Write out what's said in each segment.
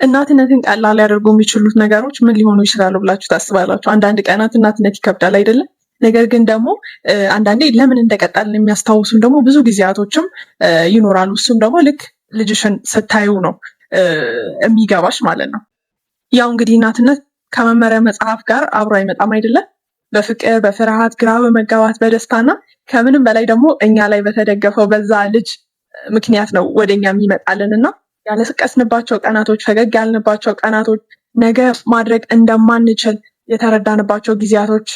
እናትነትን ቀላል ሊያደርጉ የሚችሉት ነገሮች ምን ሊሆኑ ይችላሉ ብላችሁ ታስባላችሁ? አንዳንድ ቀናት እናትነት ይከብዳል አይደለም? ነገር ግን ደግሞ አንዳንዴ ለምን እንደቀጠልን የሚያስታውሱን ደግሞ ብዙ ጊዜያቶችም ይኖራሉ። እሱም ደግሞ ልክ ልጅሽን ስታዩ ነው የሚገባሽ ማለት ነው። ያው እንግዲህ እናትነት ከመመሪያ መጽሐፍ ጋር አብሮ አይመጣም አይደለም? በፍቅር በፍርሃት ግራ በመጋባት በደስታና ከምንም በላይ ደግሞ እኛ ላይ በተደገፈው በዛ ልጅ ምክንያት ነው ወደኛ የሚመጣልን እና ያለቀስንባቸው ቀናቶች ፈገግ ያልንባቸው ቀናቶች ነገ ማድረግ እንደማንችል የተረዳንባቸው ጊዜያቶች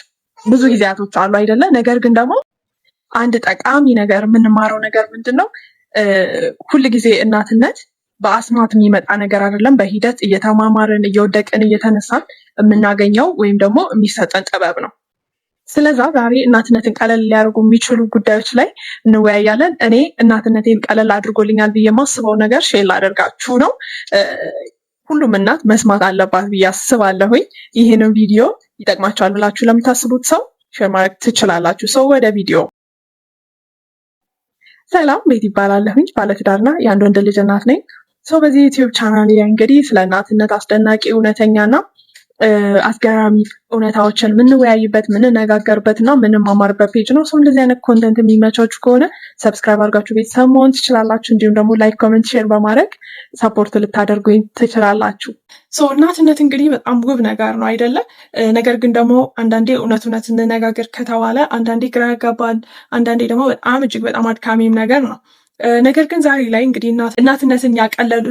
ብዙ ጊዜያቶች አሉ አይደለ? ነገር ግን ደግሞ አንድ ጠቃሚ ነገር የምንማረው ነገር ምንድን ነው? ሁል ጊዜ እናትነት በአስማት የሚመጣ ነገር አይደለም። በሂደት እየተማማርን እየወደቅን እየተነሳን የምናገኘው ወይም ደግሞ የሚሰጠን ጥበብ ነው። ስለዛ ዛሬ እናትነትን ቀለል ሊያደርጉ የሚችሉ ጉዳዮች ላይ እንወያያለን። እኔ እናትነቴን ቀለል አድርጎልኛል ብዬ የማስበው ነገር ሼር ላደርጋችሁ ነው። ሁሉም እናት መስማት አለባት ብዬ አስባለሁኝ። ይህንን ቪዲዮ ይጠቅማችኋል ብላችሁ ለምታስቡት ሰው ሼር ማድረግ ትችላላችሁ። ሰው ወደ ቪዲዮ። ሰላም፣ ቤት ይባላለሁኝ። ባለትዳርና የአንድ ወንድ ልጅ እናት ነኝ። ሰው በዚህ ዩቲዩብ ቻናል እንግዲህ ስለ እናትነት አስደናቂ እውነተኛና አስገራሚ እውነታዎችን የምንወያይበት የምንነጋገርበት እና የምንማማርበት ፔጅ ነው። ሰው እንደዚህ አይነት ኮንተንት የሚመቻችሁ ከሆነ ሰብስክራይብ አድርጋችሁ ቤተሰብ መሆን ትችላላችሁ። እንዲሁም ደግሞ ላይክ፣ ኮሜንት፣ ሼር በማድረግ ሰፖርት ልታደርጉኝ ትችላላችሁ። እናትነት እንግዲህ በጣም ውብ ነገር ነው አይደለ? ነገር ግን ደግሞ አንዳንዴ እውነት እንነጋገር ከተባለ አንዳንዴ ግራ ያጋባል፣ አንዳንዴ ደግሞ በጣም እጅግ በጣም አድካሚም ነገር ነው። ነገር ግን ዛሬ ላይ እንግዲህ እናትነትን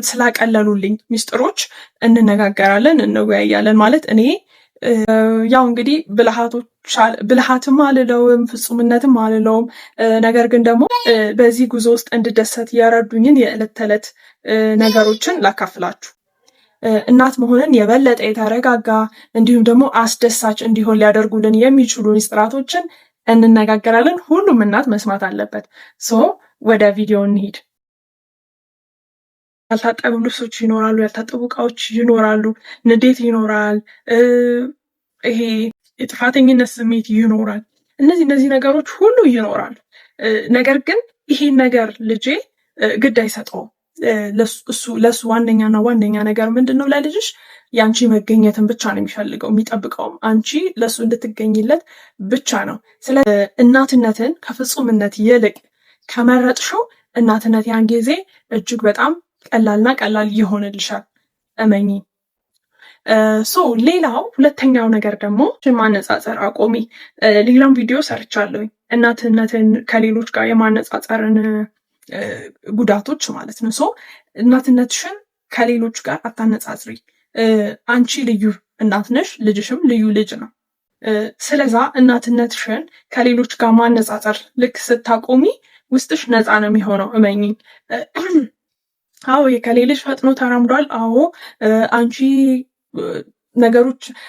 ስላቀለሉልኝ ሚስጥሮች እንነጋገራለን፣ እንወያያለን። ማለት እኔ ያው እንግዲህ ብልሃትም አልለውም ፍጹምነትም አልለውም። ነገር ግን ደግሞ በዚህ ጉዞ ውስጥ እንድደሰት የረዱኝን የዕለት ተዕለት ነገሮችን ላካፍላችሁ። እናት መሆንን የበለጠ የተረጋጋ እንዲሁም ደግሞ አስደሳች እንዲሆን ሊያደርጉልን የሚችሉ ሚስጥራቶችን እንነጋገራለን። ሁሉም እናት መስማት አለበት። ወደ ቪዲዮ እንሂድ። ያልታጠቡ ልብሶች ይኖራሉ፣ ያልታጠቡ እቃዎች ይኖራሉ፣ ንዴት ይኖራል፣ ይሄ የጥፋተኝነት ስሜት ይኖራል። እነዚህ ነገሮች ሁሉ ይኖራሉ። ነገር ግን ይሄን ነገር ልጄ ግድ አይሰጠውም። ለሱ ዋነኛ ነገር ምንድን ነው? ለልጅሽ የአንቺ መገኘትን ብቻ ነው የሚፈልገው፣ የሚጠብቀውም አንቺ ለሱ እንድትገኝለት ብቻ ነው። ስለ እናትነትን ከፍጹምነት ይልቅ ከመረጥሽው እናትነት ያን ጊዜ እጅግ በጣም ቀላል ይሆንልሻል፣ እመኚ። ሌላው ሁለተኛው ነገር ደግሞ ማነጻጸር አቆሚ። ሌላም ቪዲዮ ሰርቻለሁኝ እናትነትን ከሌሎች ጋር የማነጻጸርን ጉዳቶች ማለት ነው። እናትነትሽን ከሌሎች ጋር አታነጻጽሪ። አንቺ ልዩ እናት ነሽ፣ ልጅሽም ልዩ ልጅ ነው። ስለዛ እናትነትሽን ከሌሎች ጋር ማነጻጸር ልክ ስታቆሚ ውስጥሽ ነፃ ነው የሚሆነው፣ እመኚ። አዎ የከሌ ልጅ ፈጥኖ ተራምዷል። አዎ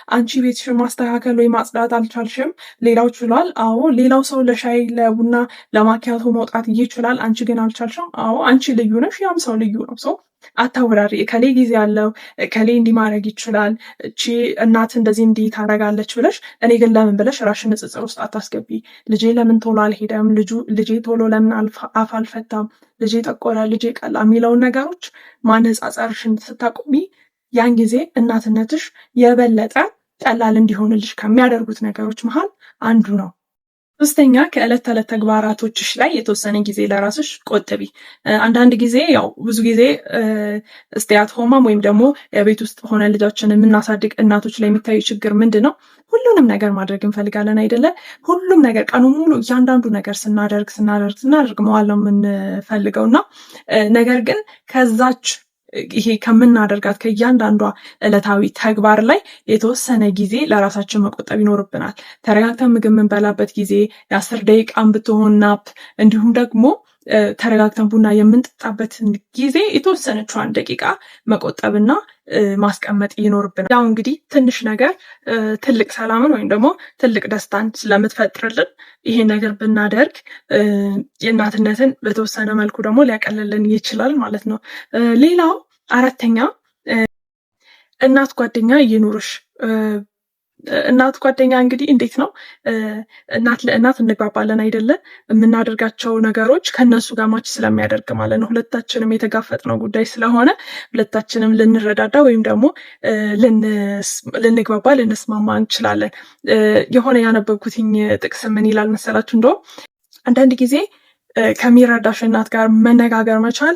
አንቺ ቤትሽን ማስተካከል ወይ ማጽዳት አልቻልሽም፣ ሌላው ችሏል። አዎ ሌላው ሰው ለሻይ ለቡና ለማኪያቶ መውጣት ይችላል፣ አንቺ ግን አልቻልሽም። አዎ አንቺ ልዩ ነሽ፣ ያም ሰው ልዩ ነው። አታወራሪ። ከሌ ጊዜ ያለው ከሌ እንዲህ ማድረግ ይችላል፣ እቺ እናት እንደዚህ እንዲህ ታደርጋለች ብለሽ እኔ ግን ለምን ብለሽ ራሽን ንጽጽር ውስጥ አታስገቢ። ልጄ ለምን ቶሎ አልሄደም፣ ልጄ ቶሎ ለምን አፍ አልፈታም፣ ልጄ ጠቆረ፣ ልጄ ቀላ የሚለውን ነገሮች ማነጻጸርሽን ስታቆሚ ያን ጊዜ እናትነትሽ የበለጠ ቀላል እንዲሆንልሽ ከሚያደርጉት ነገሮች መሃል አንዱ ነው። ሶስተኛ ከዕለት ተዕለት ተግባራቶችሽ ላይ የተወሰነ ጊዜ ለራስሽ ቆጥቢ። አንዳንድ ጊዜ ያው ብዙ ጊዜ ስቴያት ሆማም ወይም ደግሞ የቤት ውስጥ ሆነ ልጆችን የምናሳድግ እናቶች ላይ የሚታዩ ችግር ምንድን ነው? ሁሉንም ነገር ማድረግ እንፈልጋለን አይደለ? ሁሉም ነገር ቀኑ ሙሉ እያንዳንዱ ነገር ስናደርግ መዋል ነው የምንፈልገው እና ነገር ግን ከዛች ይሄ ከምናደርጋት ከእያንዳንዷ ዕለታዊ ተግባር ላይ የተወሰነ ጊዜ ለራሳችን መቆጠብ ይኖርብናል። ተረጋግተን ምግብ የምንበላበት ጊዜ፣ የ10 ደቂቃን ብትሆን ናፕ፣ እንዲሁም ደግሞ ተረጋግተን ቡና የምንጠጣበት ጊዜ የተወሰነችዋን ደቂቃ መቆጠብና ማስቀመጥ ይኖርብናል። ያው እንግዲህ ትንሽ ነገር ትልቅ ሰላምን ወይም ደግሞ ትልቅ ደስታን ስለምትፈጥርልን ይሄን ነገር ብናደርግ የእናትነትን በተወሰነ መልኩ ደግሞ ሊያቀልልን ይችላል ማለት ነው። ሌላው አራተኛ እናት ጓደኛ ይኑርሽ። እናት ጓደኛ እንግዲህ እንዴት ነው? እናት ለእናት እንግባባለን አይደለ? የምናደርጋቸው ነገሮች ከነሱ ጋር ማች ስለሚያደርግ ማለት ነው። ሁለታችንም የተጋፈጥነው ጉዳይ ስለሆነ ሁለታችንም ልንረዳዳ ወይም ደግሞ ልንግባባ ልንስማማ እንችላለን። የሆነ ያነበብኩትኝ ጥቅስ ምን ይላል መሰላችሁ? እንደውም አንዳንድ ጊዜ ከሚረዳሽ እናት ጋር መነጋገር መቻል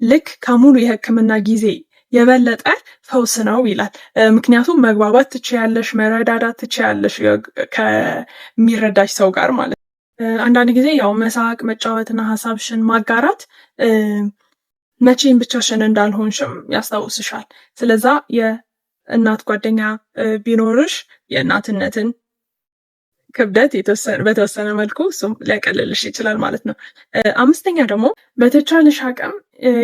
ልክ ከሙሉ የሕክምና ጊዜ የበለጠ ፈውስ ነው ይላል። ምክንያቱም መግባባት ትችያለሽ፣ መረዳዳት ትችያለሽ ከሚረዳሽ ሰው ጋር ማለት ነው። አንዳንድ ጊዜ ያው መሳቅ፣ መጫወትና ሀሳብሽን ማጋራት መቼም ብቻሽን እንዳልሆንሽም ያስታውስሻል። ስለዛ የእናት ጓደኛ ቢኖርሽ የእናትነትን ክብደት በተወሰነ መልኩ እሱም ሊያቀልልሽ ይችላል ማለት ነው። አምስተኛ ደግሞ በተቻለሽ አቅም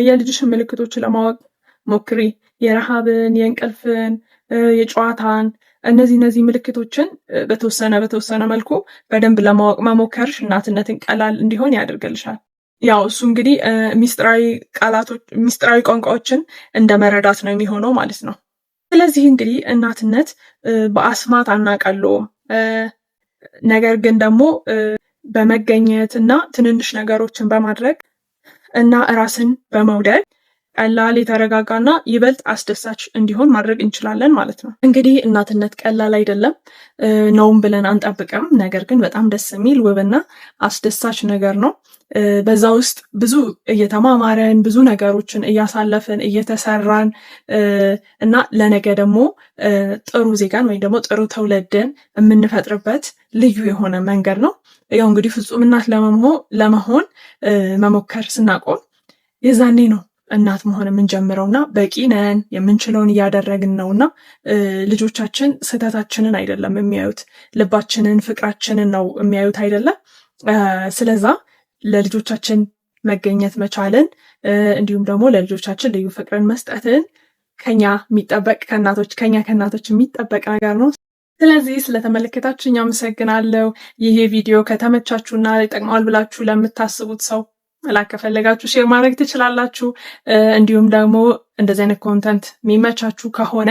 የልጅሽን ምልክቶች ለማወቅ ሞክሪ። የረሃብን፣ የእንቅልፍን፣ የጨዋታን እነዚህ ምልክቶችን በተወሰነ መልኩ በደንብ ለማወቅ መሞከርሽ እናትነትን ቀላል እንዲሆን ያደርግልሻል። ያው እሱ እንግዲህ ሚስጥራዊ ቋንቋዎችን እንደ መረዳት ነው የሚሆነው ማለት ነው። ስለዚህ እንግዲህ እናትነት በአስማት አናቀለውም። ነገር ግን ደግሞ በመገኘት እና ትንንሽ ነገሮችን በማድረግ እና ራስን በመውደድ ቀላል፣ የተረጋጋና ይበልጥ አስደሳች እንዲሆን ማድረግ እንችላለን ማለት ነው። እንግዲህ እናትነት ቀላል አይደለም ነውም ብለን አንጠብቅም። ነገር ግን በጣም ደስ የሚል ውብና አስደሳች ነገር ነው። በዛ ውስጥ ብዙ እየተማማረን ብዙ ነገሮችን እያሳለፍን እየተሰራን እና ለነገ ደግሞ ጥሩ ዜጋን ወይም ደግሞ ጥሩ ትውልድን የምንፈጥርበት ልዩ የሆነ መንገድ ነው። ያው እንግዲህ ፍጹም እናት ለመሆን መሞከር ስናቆም የዛኔ ነው እናት መሆን የምንጀምረውና በቂ ነን፣ የምንችለውን እያደረግን ነውና ልጆቻችን ስህተታችንን አይደለም የሚያዩት፣ ልባችንን፣ ፍቅራችንን ነው የሚያዩት አይደለም። ስለዛ ለልጆቻችን መገኘት መቻልን እንዲሁም ደግሞ ለልጆቻችን ልዩ ፍቅርን መስጠትን ከኛ ከእናቶች የሚጠበቅ ነገር ነው። ስለዚህ ስለተመለከታችሁኝ አመሰግናለሁ። ይሄ ቪዲዮ ከተመቻችሁና ይጠቅማል ብላችሁ ለምታስቡት ሰው መላክ ከፈለጋችሁ ሼር ማድረግ ትችላላችሁ። እንዲሁም ደግሞ እንደዚህ አይነት ኮንተንት የሚመቻችሁ ከሆነ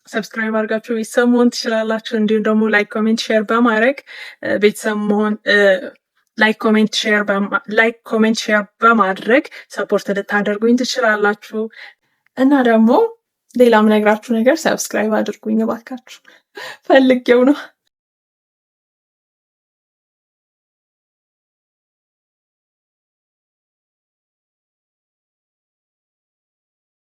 ሰብስክራይብ አድርጋችሁ ቤተሰብ መሆን ትችላላችሁ። እንዲሁም ደግሞ ላይክ፣ ኮሜንት፣ ሼር በማድረግ ቤተሰብ መሆን ላይክ ኮሜንት ሼር በማድረግ ሰፖርት ልታደርጉኝ ትችላላችሁ። እና ደግሞ ሌላም ነግራችሁ ነገር ሰብስክራይብ አድርጉኝ እባካችሁ፣ ፈልጌው ነው።